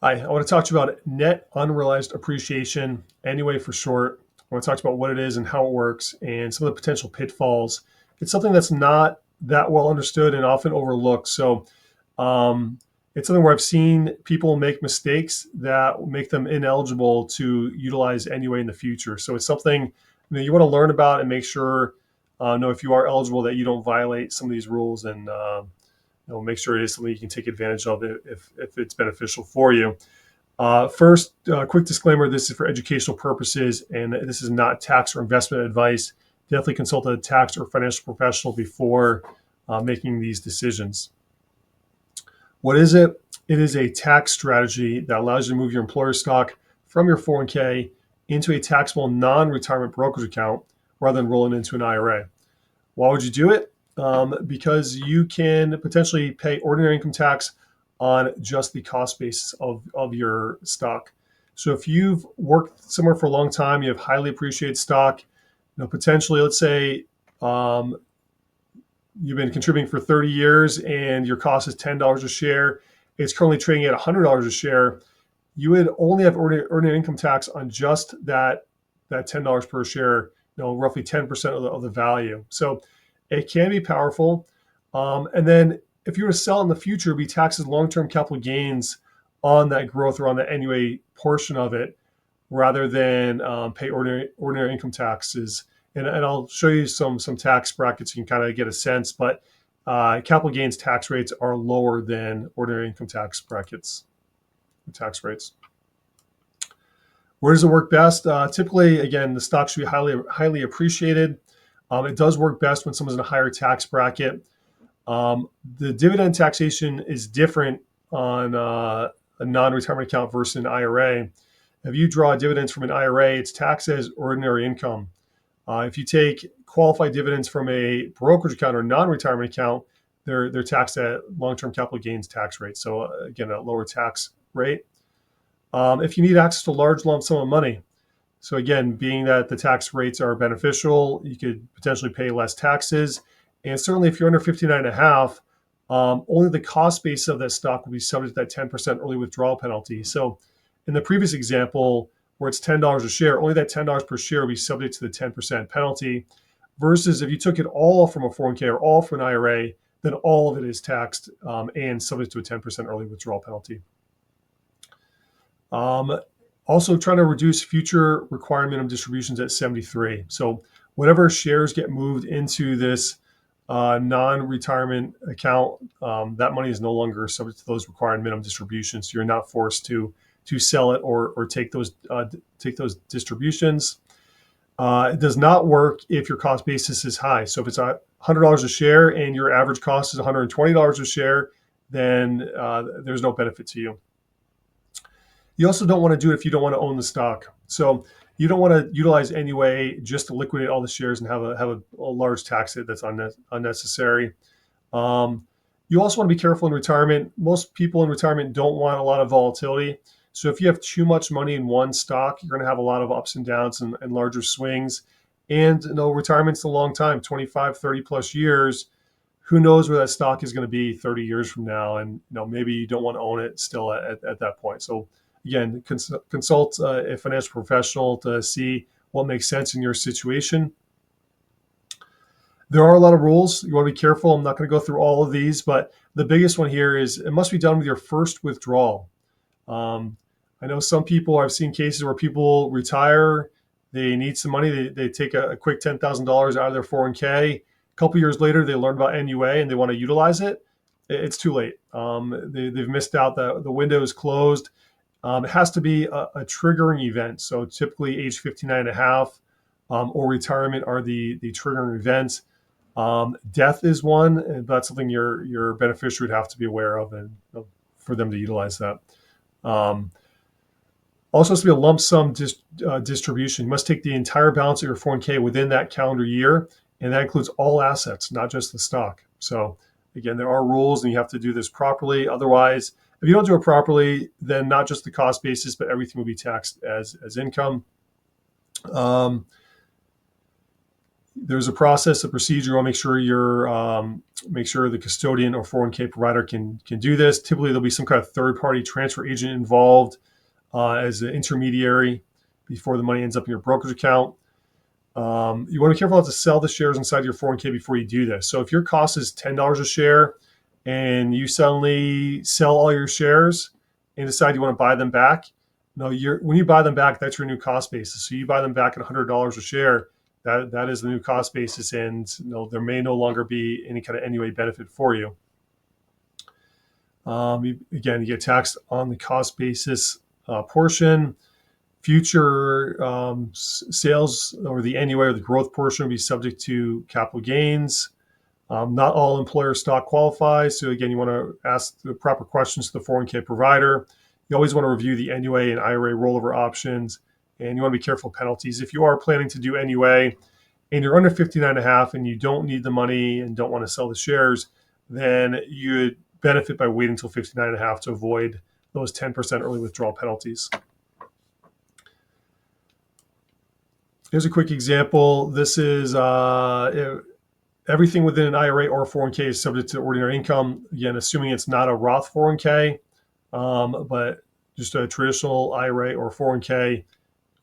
Hi, I want to talk to you about net unrealized appreciation, NUA for short. I want to talk about what it is and how it works and some of the potential pitfalls. It's something that's not that well understood and often overlooked. Um, it's something where I've seen people make mistakes that make them ineligible to utilize NUA in the future. So it's something you want to learn about and make sure, know if you are eligible that you don't violate some of these rules and make sure it is something you can take advantage of if it's beneficial for you. First, quick disclaimer, this is for educational purposes and this is not tax or investment advice. Definitely consult a tax or financial professional before making these decisions. What is it? It is a tax strategy that allows you to move your employer stock from your 401k into a taxable non-retirement brokerage account rather than rolling into an IRA. Why would you do it? Because you can potentially pay ordinary income tax on just the cost basis of your stock. So if you've worked somewhere for a long time, you have highly appreciated stock, potentially, let's say um, you've been contributing for 30 years and your cost is $10 a share. It's currently trading at $100 a share. You would only have ordinary income tax on just that $10 per share, roughly 10% of the value. So it can be powerful. And then if you were to sell in the future, it'd be taxed as long-term capital gains on that growth or on the NUA portion of it, rather than pay ordinary income taxes. And I'll show you some tax brackets. You can kind of get a sense, but capital gains tax rates are lower than ordinary income tax brackets, tax rates. Where does it work best? Typically, again, the stock should be highly appreciated. It does work best when someone's in a higher tax bracket. The dividend taxation is different on a non-retirement account versus an IRA. If you draw dividends from an IRA, it's taxed as ordinary income. If you take qualified dividends from a brokerage account or non-retirement account, they're taxed at long-term capital gains tax rate. So again, a lower tax rate. If you need access to a large lump sum of money, so again, being that the tax rates are beneficial, you could potentially pay less taxes. And certainly if you're under 59 and a half, only the cost base of that stock will be subject to that 10% early withdrawal penalty. So in the previous example, where it's $10 a share, only that $10 per share will be subject to the 10% penalty. Versus if you took it all from a 401k or all from an IRA, then all of it is taxed and subject to a 10% early withdrawal penalty. Also trying to reduce future required minimum distributions at 73. So whatever shares get moved into this non-retirement account, that money is no longer subject to those required minimum distributions. So you're not forced to sell it or take those distributions. It does not work if your cost basis is high. So if it's $100 a share and your average cost is $120 a share, then there's no benefit to you. You also don't want to do it if you don't want to own the stock. So you don't want to utilize NUA just to liquidate all the shares and have a large tax hit that's unnecessary. You also want to be careful in retirement. Most people in retirement don't want a lot of volatility. So if you have too much money in one stock, you're going to have a lot of ups and downs and larger swings. And retirement's a long time, 25, 30 plus years. Who knows where that stock is going to be 30 years from now? And maybe you don't want to own it still at that point. So again, consult a financial professional to see what makes sense in your situation. There are a lot of rules. You want to be careful. I'm not going to go through all of these, but the biggest one here is it must be done with your first withdrawal. I know some people, I've seen cases where people retire, they need some money, they take a quick $10,000 out of their 401k. A couple years later, they learn about NUA and they want to utilize it. It's too late. They've missed out. The window is closed. It has to be a triggering event. So typically age 59 and a half or retirement are the triggering events. Death is one, and that's something your beneficiary would have to be aware of and for them to utilize that. Also has to be a lump sum distribution. You must take the entire balance of your 401k within that calendar year, and that includes all assets, not just the stock. So again, there are rules and you have to do this properly. Otherwise, if you don't do it properly, then not just the cost basis, but everything will be taxed as income. There's a process, a procedure. You want to make sure the custodian or 401k provider can do this. Typically, there'll be some kind of third-party transfer agent involved as an intermediary before the money ends up in your brokerage account. You want to be careful not to sell the shares inside your 401k before you do this. So if your cost is $10 a share and you suddenly sell all your shares and decide you want to buy them back, no, when you buy them back, that's your new cost basis. So you buy them back at $100 a share, that is the new cost basis, and there may no longer be any kind of NUA benefit for you. Again, you get taxed on the cost basis portion. Future sales or the NUA or the growth portion will be subject to capital gains. Not all employer stock qualifies. So again, you want to ask the proper questions to the 401k provider. You always want to review the NUA and IRA rollover options, and you want to be careful of penalties. If you are planning to do NUA and you're under 59.5 and you don't need the money and don't want to sell the shares, then you would benefit by waiting until 59.5 to avoid those 10% early withdrawal penalties. Here's a quick example. This is everything within an IRA or 401k is subject to ordinary income. Again, assuming it's not a Roth 401k, but just a traditional IRA or 401k,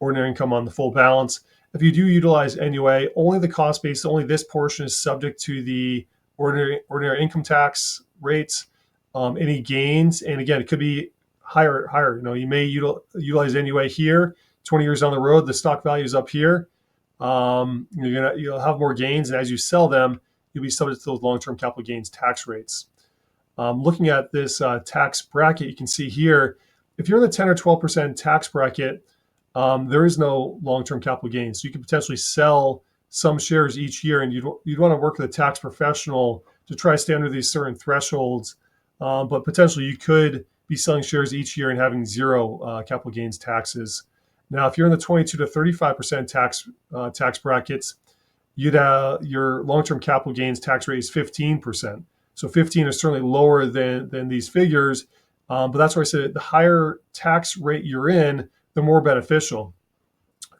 ordinary income on the full balance. If you do utilize NUA, only the cost base, only this portion is subject to the ordinary income tax rates. Any gains, and again, it could be higher. You may utilize NUA here. 20 years down the road, the stock value is up here. You'll have more gains, and as you sell them, you'll be subject to those long-term capital gains tax rates. Looking at this tax bracket, you can see here, if you're in the 10 or 12% tax bracket, there is no long-term capital gains. So you could potentially sell some shares each year, and you'd want to work with a tax professional to try to stay under these certain thresholds. But potentially you could be selling shares each year and having zero capital gains taxes. Now, if you're in the 22 to 35% tax brackets, your long-term capital gains tax rate is 15%. So 15 is certainly lower than these figures, but that's why I said the higher tax rate you're in, the more beneficial.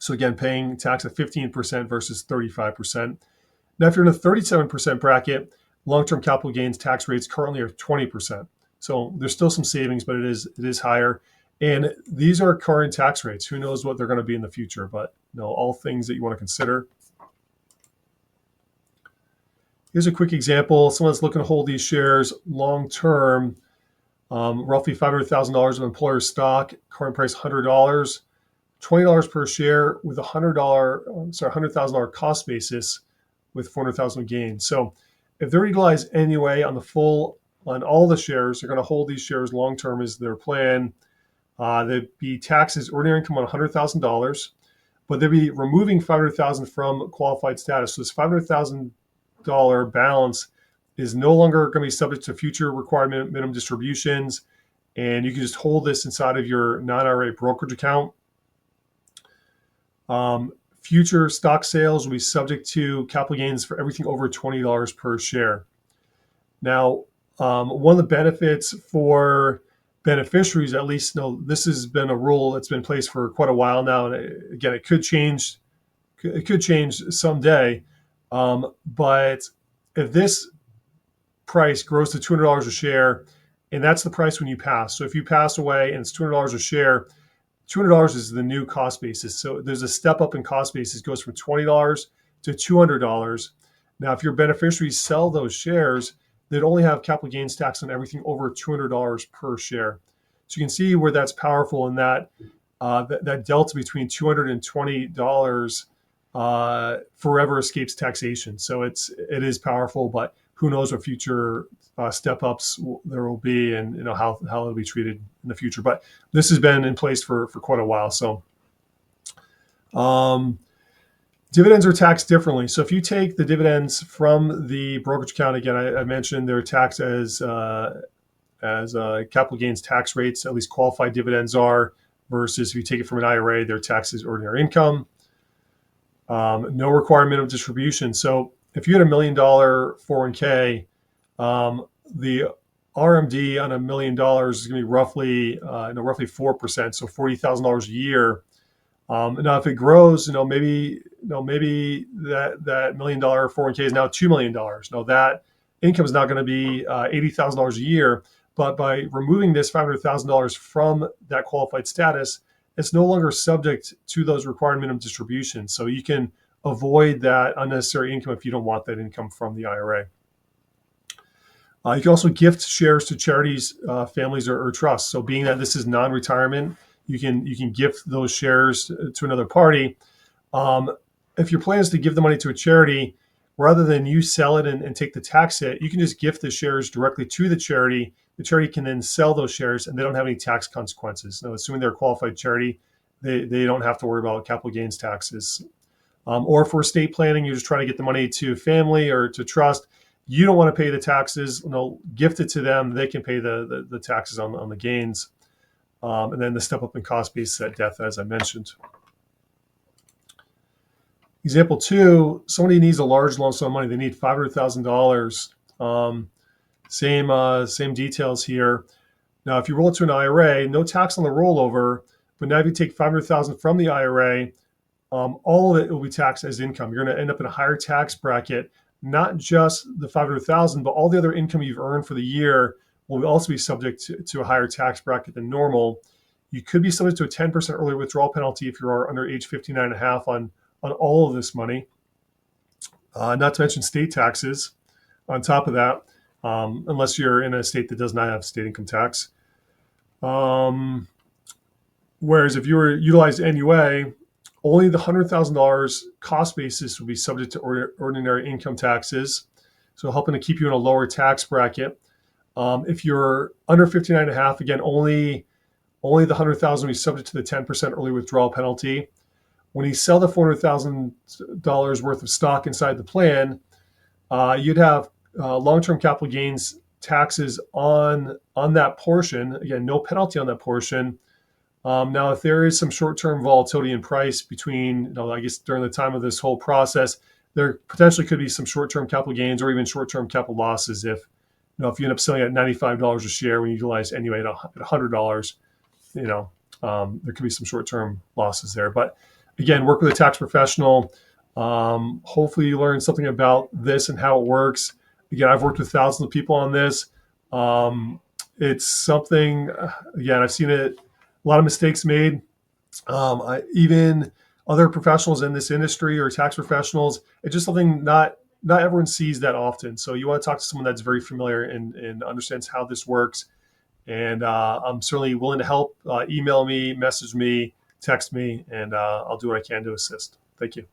So again, paying tax at 15% versus 35%. Now, if you're in a 37% bracket, long-term capital gains tax rates currently are 20%. So there's still some savings, but it is higher. And these are current tax rates. Who knows what they're going to be in the future, but all things that you want to consider. Here's a quick example. Someone's looking to hold these shares long-term, roughly $500,000 of employer stock, current price $100, $20 per share with $100,000 cost basis with $400,000 gain. So if they're utilized NUA on all the shares, they're going to hold these shares long-term is their plan. There'd be taxes, ordinary income on $100,000, but they'd be removing $500,000 from qualified status. So this $500,000 balance is no longer going to be subject to future required minimum distributions, and you can just hold this inside of your non-IRA brokerage account. Future stock sales will be subject to capital gains for everything over $20 per share. Now, one of the benefits for beneficiaries, at least, this has been a rule that's been in place for quite a while now, and again, it could change. It could change someday, but if this price grows to $200 a share, and that's the price when you pass. So if you pass away and it's $200 a share, $200 is the new cost basis. So there's a step up in cost basis. It goes from $20 to $200. Now, if your beneficiaries sell those shares, they'd only have capital gains tax on everything over $200 per share. So you can see where that's powerful, in that that delta between $200 and $20 forever escapes taxation. So it is powerful, but who knows what future step ups there will be, and how it'll be treated in the future. But this has been in place for quite a while. So dividends are taxed differently. So if you take the dividends from the brokerage account, again, I mentioned they're taxed as capital gains tax rates, at least qualified dividends are, versus if you take it from an IRA, they're taxed as ordinary income. No required minimum distribution. So if you had $1 million 401k, the RMD on $1 million is going to be roughly 4%, so $40,000 a year. Now, if it grows, maybe that $1 million 401k is now $2 million. Now that income is not going to be $80,000 a year, but by removing this $500,000 from that qualified status, it's no longer subject to those required minimum distributions. So you can avoid that unnecessary income if you don't want that income from the IRA. You can also gift shares to charities, families, or trusts. So, being that this is non-retirement, you can gift those shares to another party. Um, if your plan is to give the money to a charity, rather than you sell it and take the tax hit, you can just gift the shares directly to the charity. The charity can then sell those shares, and they don't have any tax consequences. Now, assuming they're a qualified charity, they don't have to worry about capital gains taxes. Or for estate planning, you're just trying to get the money to family or to trust. You don't want to pay the taxes. Gift it to them. They can pay the taxes on the gains. And then the step up in cost basis at death, as I mentioned. Example 2, somebody needs a large lump sum of money. They need $500,000. Same details here. Now, if you roll it to an IRA, no tax on the rollover, but now if you take $500,000 from the IRA, all of it will be taxed as income. You're going to end up in a higher tax bracket, not just the $500,000, but all the other income you've earned for the year will also be subject to a higher tax bracket than normal. You could be subject to a 10% early withdrawal penalty if you are under age 59 and a half on all of this money, not to mention state taxes on top of that, unless you're in a state that does not have state income tax. Whereas if you were utilized NUA, only the $100,000 cost basis will be subject to ordinary income taxes, so helping to keep you in a lower tax bracket. If you're under 59 and a half, again, only the $100,000 will be subject to the 10% early withdrawal penalty. When you sell the $400,000 worth of stock inside the plan, you'd have long-term capital gains taxes on that portion. Again, no penalty on that portion. Now, if there is some short-term volatility in price between, I guess during the time of this whole process, there potentially could be some short-term capital gains or even short-term capital losses if you end up selling at $95 a share when you utilize anyway at $100. There could be some short-term losses there. But again, work with a tax professional. Hopefully you learn something about this and how it works. Again, I've worked with thousands of people on this. It's something, again, I've seen it, a lot of mistakes made. Even other professionals in this industry or tax professionals, it's just something not everyone sees that often. So you want to talk to someone that's very familiar and understands how this works. And I'm certainly willing to help. Email me, message me, text me, and I'll do what I can to assist. Thank you.